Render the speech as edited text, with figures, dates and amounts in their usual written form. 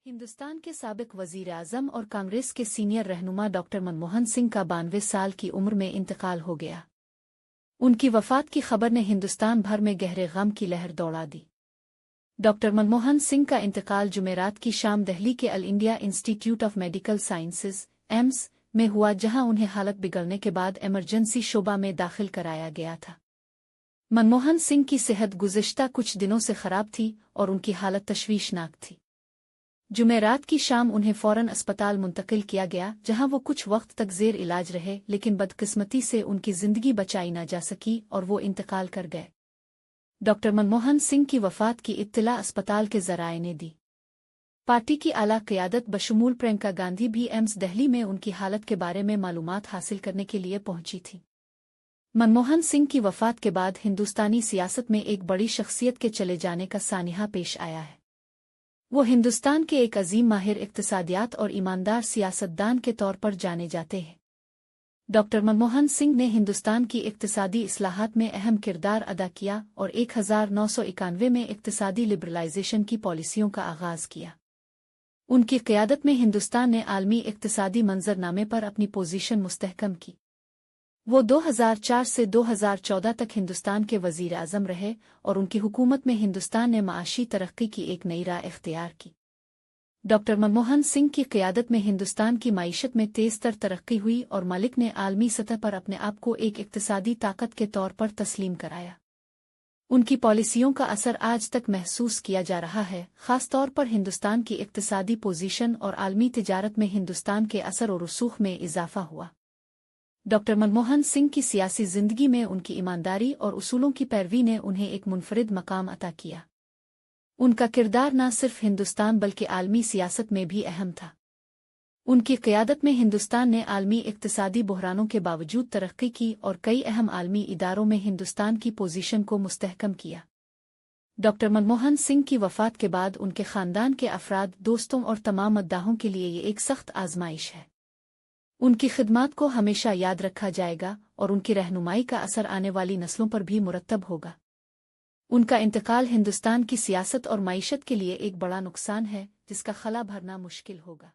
हिंदुस्तान के साबिक वजीर आज़म और कांग्रेस के सीनियर रहनुमा डॉक्टर मनमोहन सिंह का 92 साल की उम्र में इंतकाल हो गया। उनकी वफात की खबर ने हिंदुस्तान भर में गहरे गम की लहर दौड़ा दी। डॉक्टर मनमोहन सिंह का इंतकाल जुमेरात की शाम दिल्ली के all India institute of medical sciences AIIMS में हुआ, जहां उन्हें हालत बिगड़ने के बाद इमरजेंसी शोबा में दाखिल कराया गया था। मनमोहन सिंह की सेहत गुज़िश्ता कुछ दिनों से खराब थी और उनकी हालत तशवीशनाक थी। जुमेरात की शाम उन्हें फौरन अस्पताल मुंतकिल किया गया, जहां वो कुछ वक्त तक ज़ेर इलाज रहे, लेकिन बदकिस्मती से उनकी ज़िंदगी बचाई न जा सकी और वो इंतकाल कर गए। डॉक्टर मनमोहन सिंह की वफात की इत्तला अस्पताल के ज़राए ने दी। पार्टी की आला क़यादत बशमूल प्रियंका गांधी भी एम्स दिल्ली में उनकी हालत के बारे में मालूमात हासिल करने के लिए पहुंची थी। मनमोहन सिंह की वफात के बाद हिंदुस्तानी सियासत में एक बड़ी शख्सियत के चले जाने का सानिहा पेश आया है। वो हिंदुस्तान के एक अजीम माहिर इक़्तिसादियात और ईमानदार सियासतदान के तौर पर जाने जाते हैं। डॉक्टर मनमोहन सिंह ने हिंदुस्तान की इक़्तिसादी इस्लाहात में अहम किरदार अदा किया और 1991 में इक़्तिसादी लिबरलाइजेशन की पॉलिसियों का आगाज़ किया। उनकी क़यादत में हिंदुस्तान ने आलमी इक़्तिसादी मंजरनामे पर अपनी पोजीशन मुस्तहकम की। वो 2004 से 2014 तक हिंदुस्तान के वज़ीर आज़म रहे और उनकी हुकूमत में हिंदुस्तान ने माशी तरक्की की एक नई राह इख्तियार की। डॉक्टर मनमोहन सिंह की क़यादत में हिंदुस्तान की माईशत में तेज़तर तरक्की हुई और मलिक ने आलमी सतह पर अपने आप को एक इक़्तिसादी ताकत के तौर पर तस्लीम कराया। उनकी पॉलिसियों का असर आज तक महसूस किया जा रहा है, ख़ास तौर पर हिंदुस्तान की इक़्तिसादी पोजीशन और आलमी तिजारत में हिंदुस्तान के असर और रसूख में इजाफ़ा हुआ। डॉक्टर मनमोहन सिंह की सियासी ज़िंदगी में उनकी ईमानदारी और उसूलों की पैरवी ने उन्हें एक मुनफरिद मकाम अता किया। उनका किरदार न सिर्फ हिंदुस्तान बल्कि आलमी सियासत में भी अहम था। उनकी क़यादत में हिंदुस्तान ने आलमी इक़्तिसादी बहरानों के बावजूद तरक्की की और कई अहम आलमी इदारों में हिंदुस्तान की पोजीशन को मुस्तहकम किया। डॉक्टर मनमोहन सिंह की वफ़ात के बाद उनके ख़ानदान के अफराद, दोस्तों और तमाम मद्दाहों के लिए ये एक सख्त आजमाइश है। उनकी खिदमात को हमेशा याद रखा जाएगा और उनकी रहनुमाई का असर आने वाली नस्लों पर भी मुरत्तब होगा। उनका इंतकाल हिंदुस्तान की सियासत और मईशत के लिए एक बड़ा नुकसान है, जिसका खला भरना मुश्किल होगा।